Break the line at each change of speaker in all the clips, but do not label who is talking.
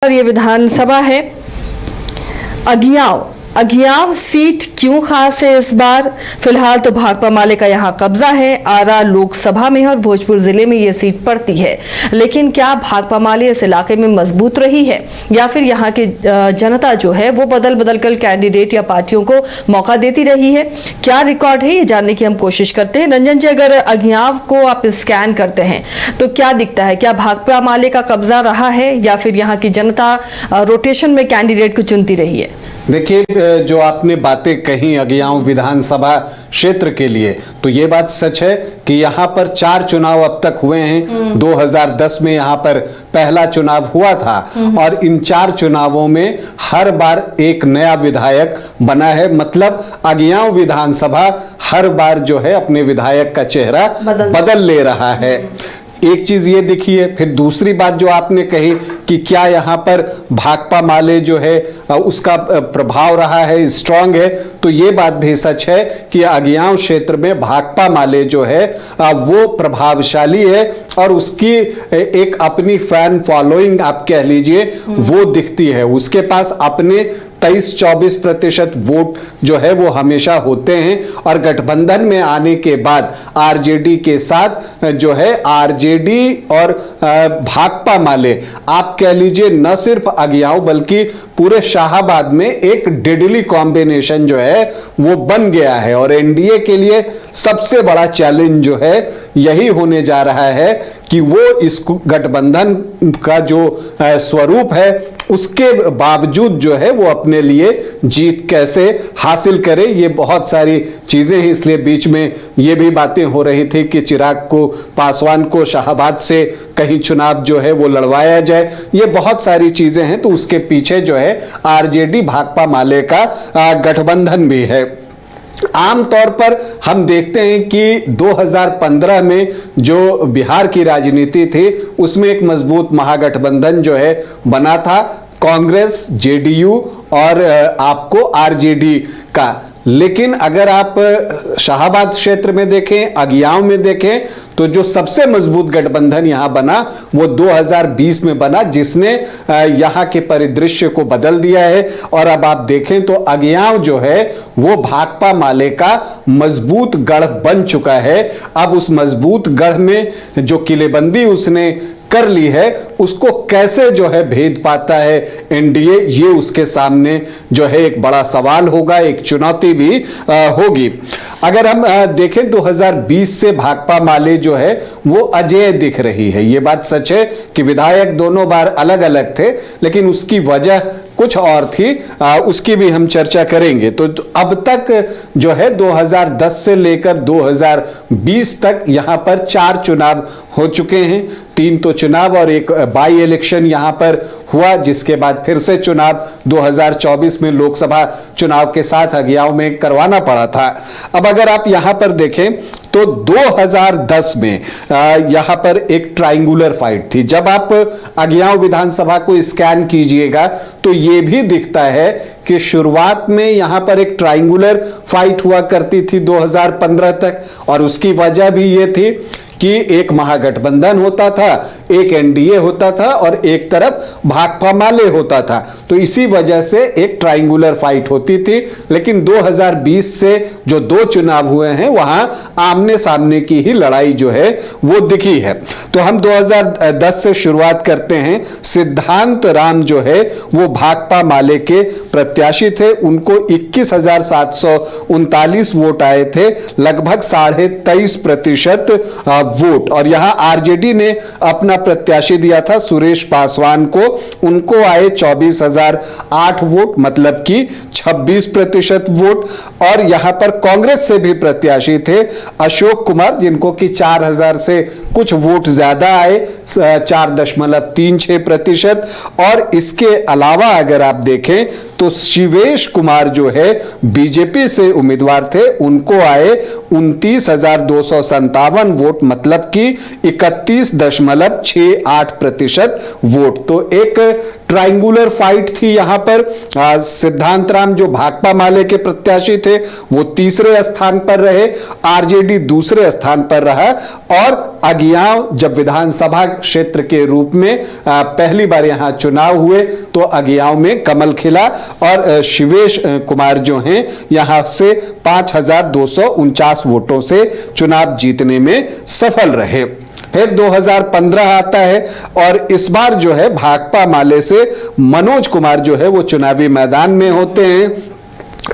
और ये विधानसभा है। अगियाव सीट क्यों खास है इस बार? फिलहाल तो भाकपा माले का यहाँ कब्जा है। आरा लोकसभा में और भोजपुर जिले में ये सीट पड़ती है, लेकिन क्या भाकपा माले इस इलाके में मजबूत रही है या फिर यहाँ की जनता जो है वो बदल बदल कर कैंडिडेट या पार्टियों को मौका देती रही है? क्या रिकॉर्ड है, ये जानने की हम कोशिश करते हैं। रंजन जी, अगर अगियाव को आप स्कैन करते हैं तो क्या दिखता है? क्या भाकपा माले का कब्जा रहा है या फिर यहाँ की जनता रोटेशन में कैंडिडेट को चुनती रही है?
देखिए, जो आपने बातें कही अगियाव विधानसभा क्षेत्र के लिए, तो ये बात सच है कि यहाँ पर 4 चुनाव अब तक हुए हैं। 2010 में यहाँ पर पहला चुनाव हुआ था और इन 4 चुनावों में हर बार एक नया विधायक बना है। मतलब अगियाव विधानसभा हर बार जो है अपने विधायक का चेहरा बदल ले रहा है। एक चीज ये दिखी है। फिर दूसरी बात जो आपने कही कि क्या यहाँ पर भाकपा माले जो है उसका प्रभाव रहा है, स्ट्रांग है, तो ये बात भी सच है कि अगियाव क्षेत्र में भाकपा माले जो है वो प्रभावशाली है और उसकी एक अपनी फैन फॉलोइंग आप कह लीजिए वो दिखती है। उसके पास अपने 23-24% वोट जो है वो हमेशा होते हैं और गठबंधन में आने के बाद आरजेडी के साथ जो है आरजेडी और भाकपा माले आप कह लीजिए न सिर्फ अगियाव बल्कि पूरे शाहाबाद में एक डेडली कॉम्बिनेशन जो है वो बन गया है। और एनडीए के लिए सबसे बड़ा चैलेंज जो है यही होने जा रहा है कि वो इस गठबंधन का जो स्वरूप है उसके बावजूद जो है वो अपने लिए जीत कैसे हासिल करे। ये बहुत सारी चीजें हैं, इसलिए बीच में ये भी बातें हो रही थी कि चिराग पासवान को शाहाबाद से कहीं चुनाव जो है वो लड़वाया जाए। ये बहुत सारी चीजें हैं, तो उसके पीछे जो है आरजेडी भाकपा माले का गठबंधन भी है। आमतौर पर हम देखते हैं कि 2015 में जो बिहार की राजनीति थी उसमें एक मजबूत महागठबंधन जो है बना था, कांग्रेस, जेडीयू और आपको आरजेडी का। लेकिन अगर आप शाहाबाद क्षेत्र में देखें, अगियाव में देखें, तो जो सबसे मजबूत गठबंधन यहां बना वो 2020 में बना, जिसने यहां के परिदृश्य को बदल दिया है। और अब आप देखें तो अगियाव जो है वो भाकपा माले का मजबूत गढ़ बन चुका है। अब उस मजबूत गढ़ में जो किलेबंदी उसने कर ली है उसको कैसे जो है भेद पाता है एनडीए, ये उसके सामने जो है एक बड़ा सवाल होगा, एक चुनौती भी होगी। अगर हम देखें 2020 से भाकपा माले जो है वो अजेय दिख रही है। ये बात सच है कि विधायक दोनों बार अलग अलग थे, लेकिन उसकी वजह कुछ और थी, उसकी भी हम चर्चा करेंगे। तो अब तक जो है 2010 से लेकर 2020 तक यहां पर 4 चुनाव हो चुके हैं। 3 तो चुनाव और एक बाई इलेक्शन यहां पर हुआ, जिसके बाद फिर से चुनाव 2024 में लोकसभा चुनाव के साथ अगियाव में करवाना पड़ा था। अब अगर आप यहां पर देखें तो 2010 में यहां पर एक ट्रायंगुलर फाइट थी। जब आप अगियाव विधानसभा को स्कैन कीजिएगा तो यह भी दिखता है कि शुरुआत में यहां पर एक ट्रायंगुलर फाइट हुआ करती थी 2015 तक, और उसकी वजह भी यह थी कि एक महागठबंधन होता था, एक एनडीए होता था और एक तरफ भाकपा माले होता था। तो इसी वजह से एक ट्रायंगुलर फाइट होती थी। लेकिन 2020 से जो 2 चुनाव हुए हैं वहां आमने सामने की ही लड़ाई जो है वो दिखी है। तो हम 2010 से शुरुआत करते हैं। सिद्धांत राम जो है वो भाकपा माले के प्रत्याशी थे। उनको 21,739 वोट आए थे, लगभग 23.5% वोट। और यहां आरजेडी ने अपना प्रत्याशी दिया था सुरेश पासवान को, उनको आए 24,008 वोट, मतलब कि 26% वोट। और यहां पर कांग्रेस से भी प्रत्याशी थे अशोक कुमार, जिनको कि 4,000 से कुछ वोट ज्यादा आए, 4.36%। और इसके अलावा अगर आप देखें तो शिवेश कुमार जो है बीजेपी से उम्मीदवार थे, उनको आए 29,257 वोट, मतलब कि 31.6% 6.8% वोट। तो एक ट्रायंगुलर फाइट थी यहां पर। सिद्धांत राम जो भाकपा माले के प्रत्याशी थे वो तीसरे स्थान पर रहे, आरजेडी दूसरे स्थान पर रहा, और अगियाव जब विधानसभा क्षेत्र के रूप में पहली बार यहां चुनाव हुए तो अगियाव में कमल खिला और शिवेश कुमार जो हैं यहां से 5,249 वोटों से चुनाव जीतने में सफल रहे। फिर 2015 आता है और इस बार जो है भाकपा माले से मनोज कुमार जो है वो चुनावी मैदान में होते हैं।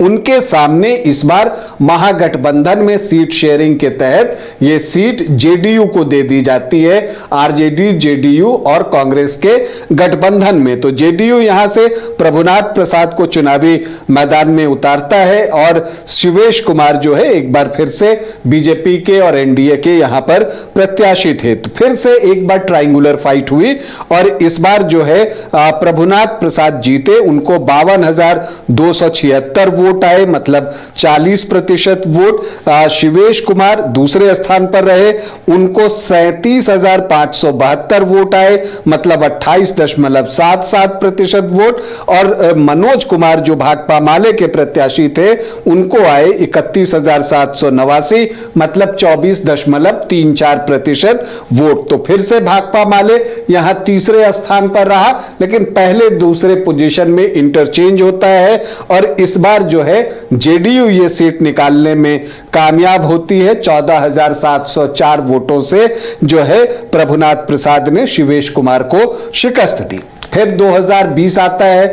उनके सामने इस बार महागठबंधन में सीट शेयरिंग के तहत यह सीट जेडीयू को दे दी जाती है, आरजेडी, जेडीयू और कांग्रेस के गठबंधन में। तो जेडीयू यहां से प्रभुनाथ प्रसाद को चुनावी मैदान में उतारता है और शिवेश कुमार जो है एक बार फिर से बीजेपी के और एनडीए के यहां पर प्रत्याशी थे। तो फिर से एक बार ट्रायंगुलर फाइट हुई और इस बार जो है प्रभुनाथ प्रसाद जीते, उनको 52,276 वोट आए, मतलब 40% वोट। शिवेश कुमार दूसरे स्थान पर रहे, उनको 37,572 वोट आए, मतलब 28.77% वोट। और मनोज कुमार जो भाकपा माले के प्रत्याशी थे उनको आए 31,789, मतलब 24.34% वोट। तो फिर से भाकपा माले यहां तीसरे स्थान पर रहा, लेकिन पहले दूसरे पोजीशन में इंटरचेंज होता है और इस बार जो है जेडीयू ये सीट निकालने में कामयाब होती है। 14,704 वोटों से जो है प्रभुनाथ प्रसाद ने शिवेश कुमार को शिकस्त दी। फिर 2020 आता है,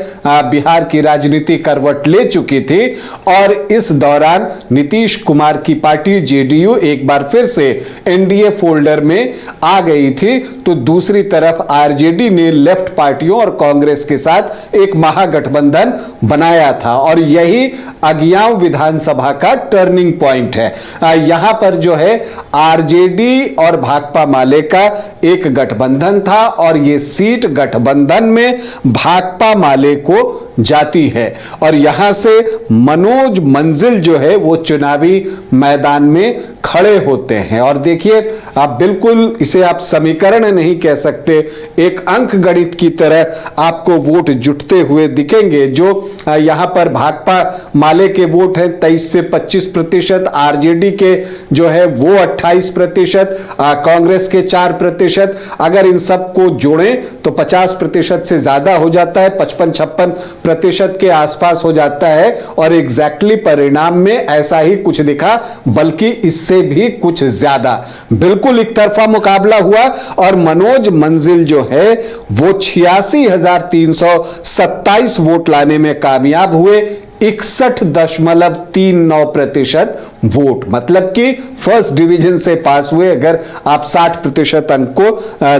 बिहार की राजनीति करवट ले चुकी थी और इस दौरान नीतीश कुमार की पार्टी जेडीयू एक बार फिर से एनडीए फोल्डर में आ गई थी। तो दूसरी तरफ आरजेडी ने लेफ्ट पार्टियों और कांग्रेस के साथ एक महागठबंधन बनाया था और यही अगियाव विधानसभा का टर्निंग पॉइंट है। यहां पर जो है आरजेडी और भाकपा माले का एक गठबंधन था और यह सीट गठबंधन में भाकपा माले को जाती है और यहां से मनोज मंजिल जो है वो चुनावी मैदान में खड़े होते हैं। और देखिए, आप बिल्कुल इसे आप समीकरण नहीं कह सकते, एक अंक गणित की तरह आपको वोट जुटते हुए दिखेंगे। जो यहां पर भाकपा माले के वोट हैं 23 से 25%, आरजेडी के जो है वो 28%, कांग्रेस के 4%। अगर इन सबको जोड़ें तो 50% से ज्यादा हो जाता है, 55-56% के आसपास हो जाता है। और एग्जैक्टली परिणाम में ऐसा ही कुछ दिखा, बल्कि इससे भी कुछ ज्यादा। बिल्कुल एक तरफा मुकाबला हुआ और मनोज मंजिल जो है वो 86,327 वोट लाने में कामयाब हुए, 61.39% वोट, मतलब कि फर्स्ट डिवीजन से पास हुए अगर आप 60% अंक को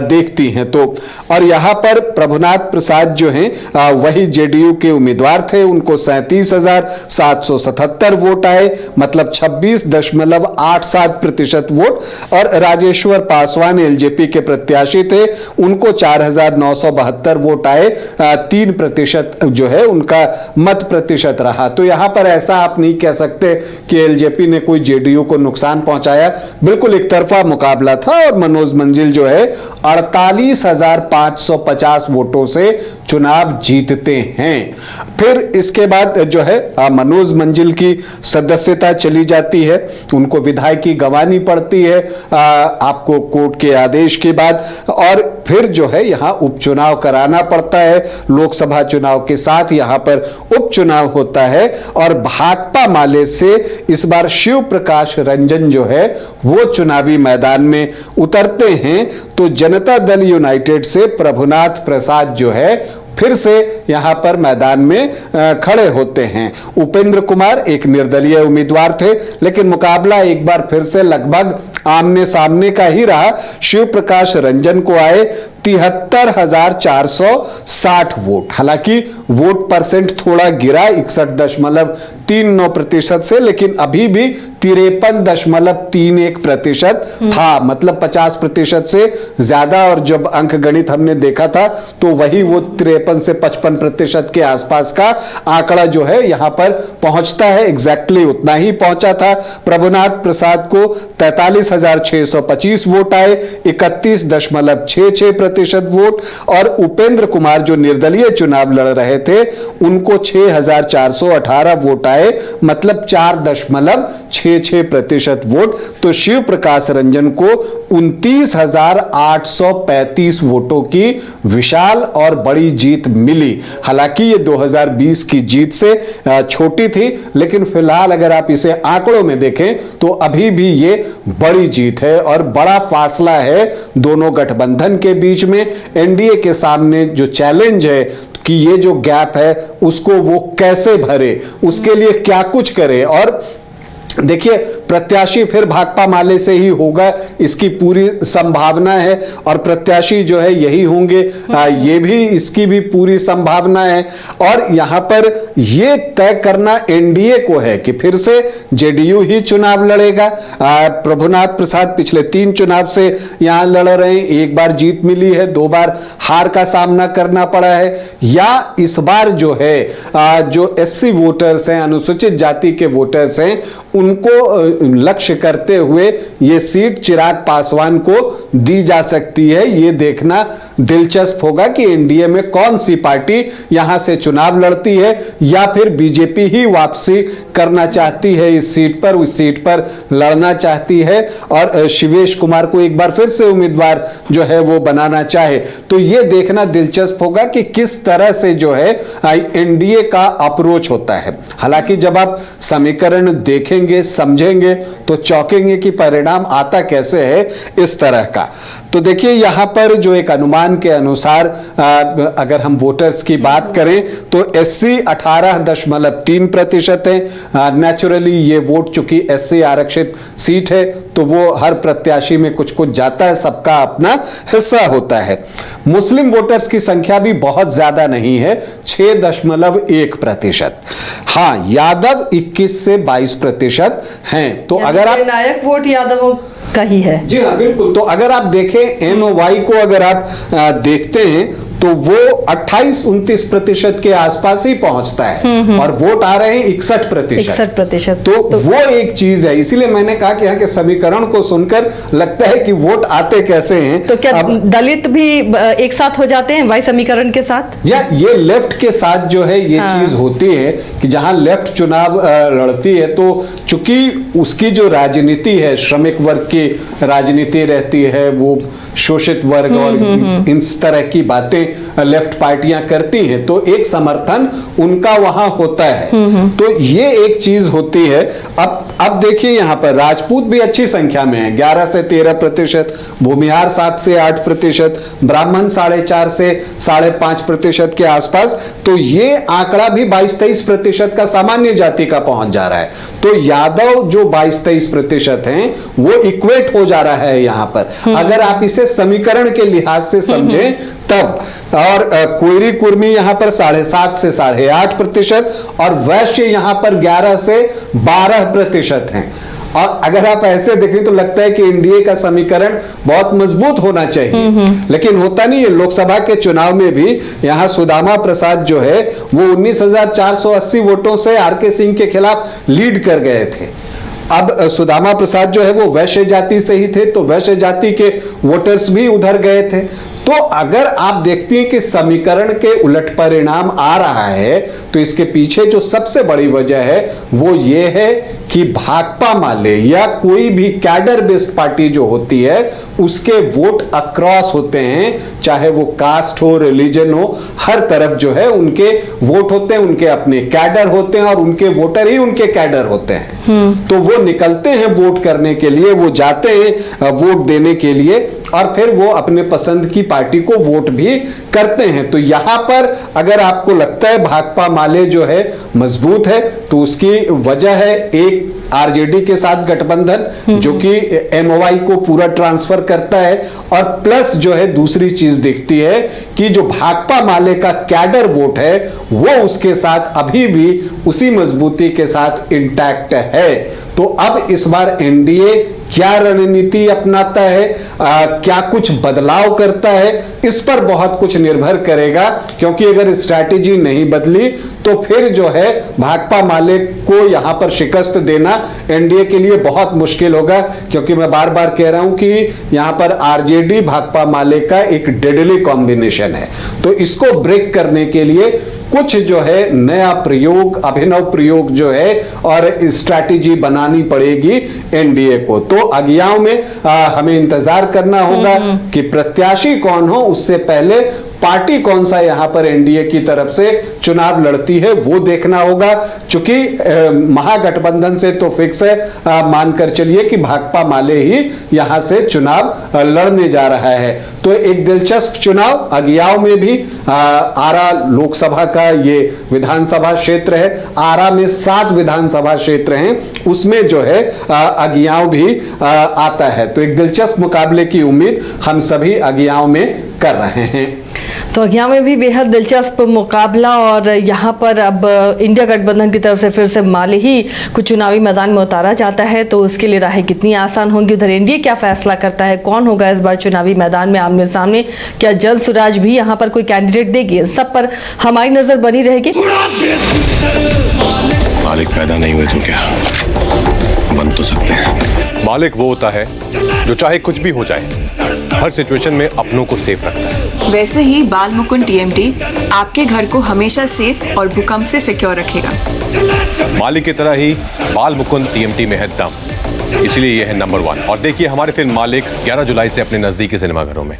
देखती हैं तो। और यहां पर प्रभुनाथ प्रसाद जो हैं वही जेडीयू के उम्मीदवार थे, उनको 37,777 वोट आए, मतलब 26.87% वोट। और राजेश्वर पासवान एलजेपी के प्रत्याशी थे, उनको 4,972 वोट आए, 3% जो है उनका मत प्रतिशत रहा। तो यहां पर ऐसा आप नहीं कह सकते कि एलजेपी ने कोई जेडीयू को नुकसान पहुंचाया, बिल्कुल एक तरफा मुकाबला था और मनोज मंजिल जो है 48,550 वोटों से चुनाव जीतते हैं। फिर इसके बाद जो है मनोज मंजिल की सदस्यता चली जाती है, उनको विधायकी गंवानी पड़ती है आपको कोर्ट के आदेश के बाद, और फिर जो है यहां उपचुनाव कराना पड़ता है। लोकसभा चुनाव के साथ यहां पर उपचुनाव होता है और भाकपा माले से इस बार शिव प्रकाश रंजन जो है वो चुनावी मैदान में उतरते हैं। तो जनता दल यूनाइटेड से प्रभुनाथ प्रसाद जो है फिर से यहां पर मैदान में खड़े होते हैं। उपेंद्र कुमार एक निर्दलीय उम्मीदवार थे, लेकिन मुकाबला एक बार फिर से लगभग आमने सामने का ही रहा। शिव प्रकाश रंजन को आए 73,460 वोट, हालांकि वोट परसेंट थोड़ा गिरा 61.39% से, लेकिन अभी भी 53.31% था, मतलब 50% से ज्यादा। और जब अंक गणित हमने देखा था तो वही वो 53 53 से 55% के आसपास का आंकड़ा जो है यहां पर पहुंचता है। एग्जैक्टली उतना ही पहुंचा था। प्रभुनाथ प्रसाद को 43,625 वोट आए, 31.66% वोट, और उपेंद्र कुमार जो निर्दलीय चुनाव लड़ रहे थे उनको 6,418 वोट आए, मतलब 4.66% वोट। तो शिव प्रकाश रंजन को 29,835 वोटों की विशाल और बड़ी जीत मिली। हालांकि ये 2020 की जीत से छोटी थी, लेकिन फिलहाल अगर आप इसे आंकड़ों में देखें तो अभी भी ये बड़ी जीत है और बड़ा फासला है दोनों गठबंधन के बीच में। एनडीए के सामने जो चैलेंज है कि ये जो गैप है उसको वो कैसे भरे, उसके लिए क्या कुछ करे। और देखिए, प्रत्याशी फिर भाकपा माले से ही होगा, इसकी पूरी संभावना है, और प्रत्याशी जो है यही होंगे, ये भी इसकी भी पूरी संभावना है। और यहां पर ये तय करना एनडीए को है कि फिर से जेडीयू ही चुनाव लड़ेगा। प्रभुनाथ प्रसाद पिछले 3 चुनाव से यहां लड़ रहे हैं, एक बार जीत मिली है, 2 बार हार का सामना करना पड़ा है, या इस बार जो है जो एससी वोटर्स हैं, अनुसूचित जाति के वोटर्स हैं, उनको लक्ष्य करते हुए ये सीट चिराग पासवान को दी जा सकती है। ये देखना दिलचस्प होगा कि एनडीए में कौन सी पार्टी यहां से चुनाव लड़ती है, या फिर बीजेपी ही वापसी करना चाहती है इस सीट पर, उस सीट पर लड़ना चाहती है और शिवेश कुमार को एक बार फिर से उम्मीदवार जो है वो बनाना चाहे। तो ये देखना दिलचस्प होगा कि किस तरह से जो है एनडीए का अप्रोच होता है। हालांकि जब आप समीकरण देखेंगे, समझेंगे, तो चौंकेंगे कि परिणाम आता कैसे है इस तरह का। तो देखिए, यहां पर जो एक अनुमान के अनुसार अगर हम वोटर्स की बात करें तो एससी 18.3% है। नेचुरली ये वोट चूंकि एससी आरक्षित सीट है तो वो हर प्रत्याशी में कुछ कुछ जाता है, सबका अपना हिस्सा होता है। मुस्लिम वोटर्स की संख्या भी बहुत ज्यादा नहीं है, 6.1%। हाँ, यादव 21 से 22% हैं। तो अगर आप
निर्णायक वोट यादवों का ही है।
जी हाँ, बिल्कुल। तो अगर आप देखें एमओवाई को, अगर आप देखते हैं तो वो 28-29% के आसपास ही पहुंचता है, और वोट आ रहे हैं 61%। तो वो एक चीज है। इसीलिए मैंने कहा कि यहाँ के समीकरण को सुनकर लगता है कि वोट आते कैसे हैं।
तो क्या दलित भी एक साथ हो जाते हैं वाई समीकरण के साथ?
या ये लेफ्ट के साथ जो है ये चीज होती है कि जहां लेफ्ट चुनाव लड़ती है तो चूंकि उसकी जो राजनीति है, श्रमिक वर्ग की राजनीति रहती है, वो शोषित वर्ग और इस तरह की बातें लेफ्ट पार्टियां करती हैं, तो एक समर्थन उनका वहां होता है। तो ये एक चीज होती है। अब देखिए, यहां पर राजपूत भी अच्छी संख्या में है, 11 से 13%, भूमिहार 7 से 8%, ब्राह्मण 4.5 से 5.5% के आसपास। तो ये आंकड़ा भी 22-23% का सामान्य जाति का पहुंच जा रहा है। तो यादव जो 22-23% हैं वो इक्वेट हो जा रहा है यहां पर, अगर आप इसे समीकरण के लिहाज से समझें तब। और कोयरी कुर्मी यहां पर 7.5 से 8.5%, और वैश्य यहां पर 11 से 12% हैं। और अगर आप ऐसे देखें तो लगता है कि एनडीए का समीकरण बहुत मजबूत होना चाहिए, लेकिन होता नहीं है। लोकसभा के चुनाव में भी यहां सुदामा प्रसाद जो है वो 19,480 वोटों से आरके सिंह के खिलाफ लीड कर गए थे। अब सुदामा प्रसाद जो है वो वैश्य जाति से ही थे, तो वैश्य जाति के वोटर्स भी उधर गए थे। तो अगर आप देखती हैं कि समीकरण के उलट परिणाम आ रहा है, तो इसके पीछे जो सबसे बड़ी वजह है वो ये है कि भाकपा माले या कोई भी कैडर बेस्ड पार्टी जो होती है उसके वोट अक्रॉस होते हैं, चाहे वो कास्ट हो, रिलीजन हो, हर तरफ जो है उनके वोट होते हैं, उनके अपने कैडर होते हैं, और उनके वोटर ही उनके कैडर होते हैं। तो वो निकलते हैं वोट करने के लिए, वो जाते हैं वोट देने के लिए, और फिर वो अपने पसंद की पार्टी को वोट भी करते हैं। तो यहां पर अगर आपको लगता है भाकपा माले जो है मजबूत है, तो उसकी वजह है एक आरजेडी के साथ गठबंधन जो कि एमओवाई को पूरा ट्रांसफर करता है, और प्लस जो है दूसरी चीज दिखती है कि जो भाकपा माले का कैडर वोट है वो उसके साथ अभी भी उसी मजबूती के साथ इंटैक्ट है। तो अब इस बार एनडीए क्या रणनीति अपनाता है, क्या कुछ बदलाव करता है, इस पर बहुत कुछ निर्भर करेगा। क्योंकि अगर स्ट्रैटेजी नहीं बदली तो फिर जो है भाकपा माले को यहां पर शिकस्त देना एनडीए के लिए बहुत मुश्किल होगा। क्योंकि मैं बार बार कह रहा हूं कि यहां पर आरजेडी भाकपा माले का एक डेडली कॉम्बिनेशन है, तो इसको ब्रेक करने के लिए कुछ जो है नया प्रयोग, अभिनव प्रयोग जो है और स्ट्रैटेजी बनानी पड़ेगी एनडीए को। तो अगियाओं में हमें इंतजार करना होगा कि प्रत्याशी कौन हो, उससे पहले पार्टी कौन सा यहां पर एनडीए की तरफ से चुनाव लड़ती है वो देखना होगा। चूंकि महागठबंधन से तो फिक्स है, मानकर चलिए कि भाकपा माले ही यहां से चुनाव लड़ने जा रहा है। तो एक दिलचस्प चुनाव अगियाओं में भी। आरा लोकसभा का ये विधानसभा क्षेत्र है, आरा में 7 विधानसभा क्षेत्र हैं, उसमें जो है अगियाओं भी आता है। तो एक दिलचस्प मुकाबले की उम्मीद हम सभी अगियाओं में कर रहे हैं।
तो यहाँ में भी बेहद दिलचस्प मुकाबला, और यहाँ पर अब इंडिया गठबंधन की तरफ से फिर से माले ही कुछ चुनावी मैदान में उतारा जाता है, तो उसके लिए राहें कितनी आसान होंगी। उधर एनडीए क्या फैसला करता है, कौन होगा इस बार चुनावी मैदान में आमने सामने, क्या जल स्वराज भी यहाँ पर कोई कैंडिडेट देगी, सब पर हमारी नजर बनी रहेगी।
मालिक पैदा नहीं हुए तो क्या बन तो सकते हैं।
मालिक वो होता है जो चाहे कुछ भी हो जाए हर सिचुएशन में अपनों को सेफ रखता है।
वैसे ही बाल मुकुंद टीएमटी आपके घर को हमेशा सेफ और भूकंप से सिक्योर रखेगा।
मालिक की तरह ही बाल मुकुंद टीएमटी में है दम, इसलिए यह है नंबर 1। और देखिए हमारे फिल्म मालिक 11 जुलाई से अपने नजदीकी सिनेमाघरों में।